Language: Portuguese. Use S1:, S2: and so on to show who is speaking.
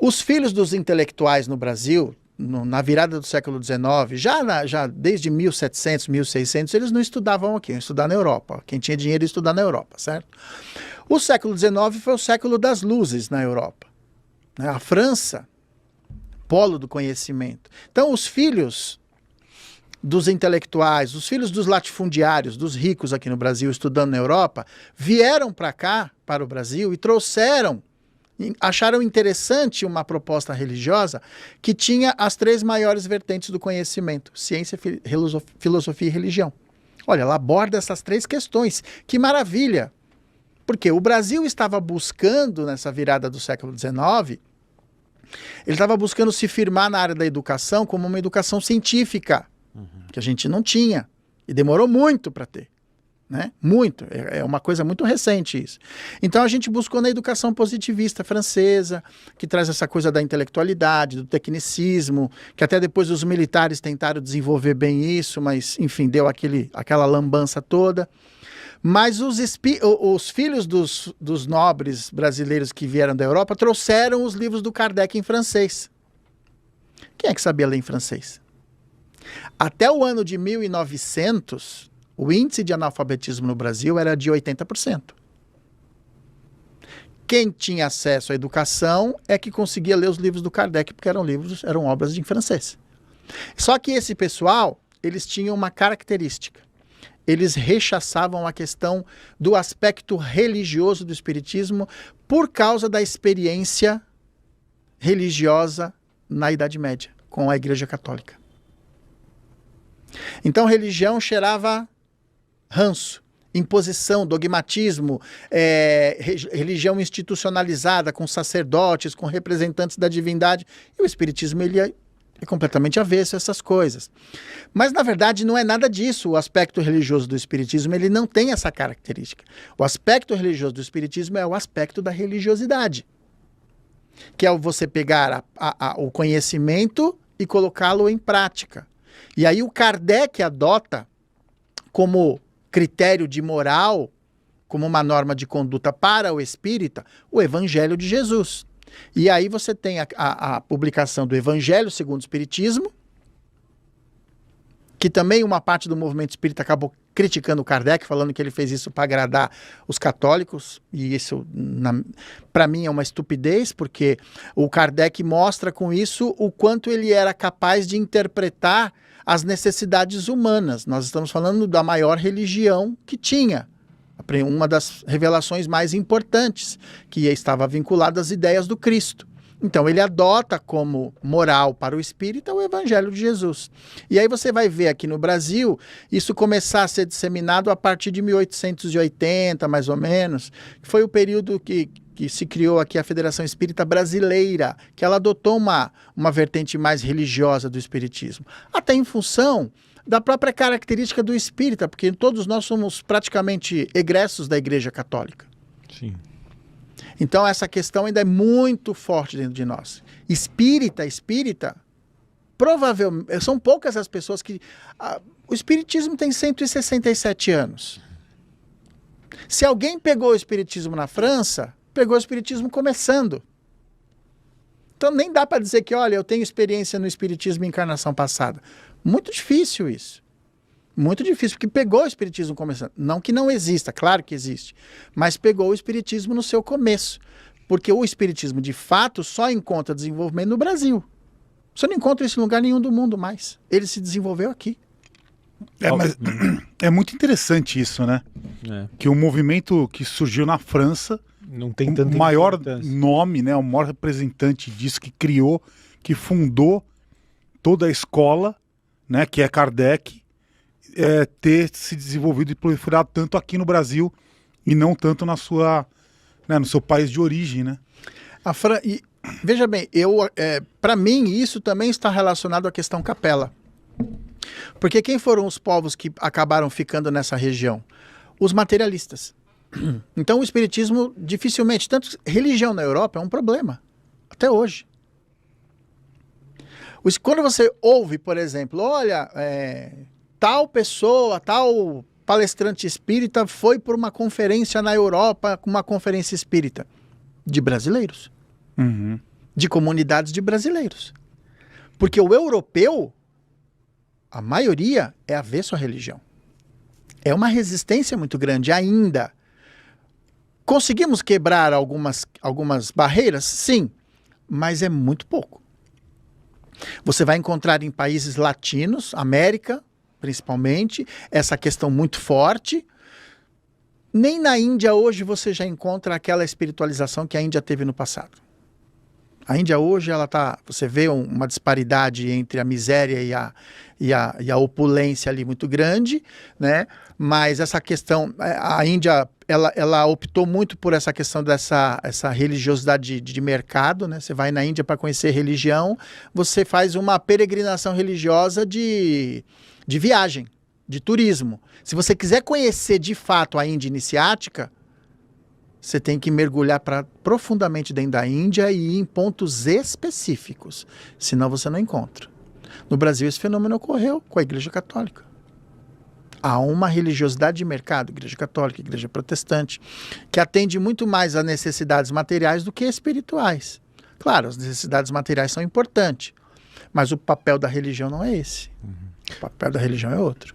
S1: Os filhos dos intelectuais no Brasil, na virada do século XIX, já desde 1700, 1600, eles não estudavam aqui, iam estudar na Europa. Quem tinha dinheiro ia estudar na Europa, certo? O século XIX foi o século das luzes na Europa. A França, polo do conhecimento. Então, os filhos dos intelectuais, os filhos dos latifundiários, dos ricos aqui no Brasil, estudando na Europa, vieram para cá, para o Brasil, e acharam interessante uma proposta religiosa que tinha as 3 maiores vertentes do conhecimento: ciência, filosofia e religião. Olha, ela aborda essas 3 questões. Que maravilha! Porque o Brasil estava buscando, nessa virada do século XIX, ele estava buscando se firmar na área da educação como uma educação científica, que a gente não tinha. E demorou muito para ter. Né? Muito. É uma coisa muito recente isso. Então a gente buscou na educação positivista francesa, que traz essa coisa da intelectualidade, do tecnicismo, que até depois os militares tentaram desenvolver bem isso, mas enfim, deu aquela lambança toda. Mas os filhos dos nobres brasileiros que vieram da Europa trouxeram os livros do Kardec em francês. Quem é que sabia ler em francês? Até o ano de 1900... o índice de analfabetismo no Brasil era de 80%. Quem tinha acesso à educação é que conseguia ler os livros do Kardec, porque eram obras em francês. Só que esse pessoal, eles tinham uma característica. Eles rechaçavam a questão do aspecto religioso do espiritismo por causa da experiência religiosa na Idade Média, com a Igreja Católica. Então, religião cheirava ranço, imposição, dogmatismo, religião institucionalizada, com sacerdotes, com representantes da divindade. E o espiritismo ele é completamente avesso a essas coisas. Mas, na verdade, não é nada disso. O aspecto religioso do espiritismo ele não tem essa característica. O aspecto religioso do espiritismo é o aspecto da religiosidade, que é você pegar o conhecimento e colocá-lo em prática. E aí o Kardec adota como critério de moral, como uma norma de conduta para o espírita, o Evangelho de Jesus. E aí você tem a publicação do Evangelho segundo o Espiritismo, que também uma parte do movimento espírita acabou criticando o Kardec, falando que ele fez isso para agradar os católicos, e isso, para mim, é uma estupidez, porque o Kardec mostra com isso o quanto ele era capaz de interpretar as necessidades humanas. Nós estamos falando da maior religião que tinha, uma das revelações mais importantes, que estava vinculada às ideias do Cristo. Então ele adota como moral para o espírita o Evangelho de Jesus. E aí você vai ver aqui no Brasil isso começar a ser disseminado a partir de 1880, mais ou menos, que foi o período que se criou aqui a Federação Espírita Brasileira, que ela adotou uma vertente mais religiosa do espiritismo, até em função da própria característica do espírita, porque todos nós somos praticamente egressos da Igreja Católica.
S2: Sim.
S1: Então essa questão ainda é muito forte dentro de nós. Espírita, provavelmente, são poucas as pessoas que... o espiritismo tem 167 anos. Se alguém pegou o espiritismo na França, pegou o espiritismo começando. Então nem dá para dizer que, olha, eu tenho experiência no espiritismo em encarnação passada. Muito difícil isso. Muito difícil, porque pegou o espiritismo começando. Não que não exista, claro que existe, mas pegou o espiritismo no seu começo. Porque o espiritismo, de fato, só encontra desenvolvimento no Brasil. Você não encontra isso em lugar nenhum do mundo mais. Ele se desenvolveu aqui.
S3: Mas é muito interessante isso, né? Que o movimento que surgiu na França,
S2: não tem tanta
S3: o maior
S2: importância.
S3: nome, né, o maior representante disso, que criou, que fundou toda a escola, né, que é Kardec, ter se desenvolvido e proliferado tanto aqui no Brasil e não tanto na sua, né, no seu país de origem, né?
S1: Veja bem, para mim isso também está relacionado à questão capela. Porque quem foram os povos que acabaram ficando nessa região? Os materialistas. Então o espiritismo dificilmente, tanto religião na Europa é um problema, até hoje. Quando você ouve, por exemplo, olha, tal pessoa, tal palestrante espírita foi por uma conferência na Europa, uma conferência espírita de brasileiros.
S3: Uhum.
S1: de comunidades de brasileiros. Porque o europeu, a maioria, é avesso à religião. É uma resistência muito grande ainda. Conseguimos quebrar algumas barreiras? Sim, mas é muito pouco. Você vai encontrar em países latinos, América, principalmente, essa questão muito forte. Nem na Índia hoje você já encontra aquela espiritualização que a Índia teve no passado. A Índia hoje, você vê uma disparidade entre a miséria e a opulência ali muito grande, né? Mas essa questão, a Índia, ela optou muito por essa questão essa religiosidade de mercado, né? Você vai na Índia para conhecer religião, você faz uma peregrinação religiosa de viagem, de turismo. Se você quiser conhecer de fato a Índia iniciática, você tem que mergulhar profundamente dentro da Índia e ir em pontos específicos, senão você não encontra. No Brasil esse fenômeno ocorreu com a Igreja Católica. Há uma religiosidade de mercado, Igreja Católica, Igreja Protestante, que atende muito mais a necessidades materiais do que espirituais. Claro, as necessidades materiais são importantes, mas o papel da religião não é esse. O papel da religião é outro.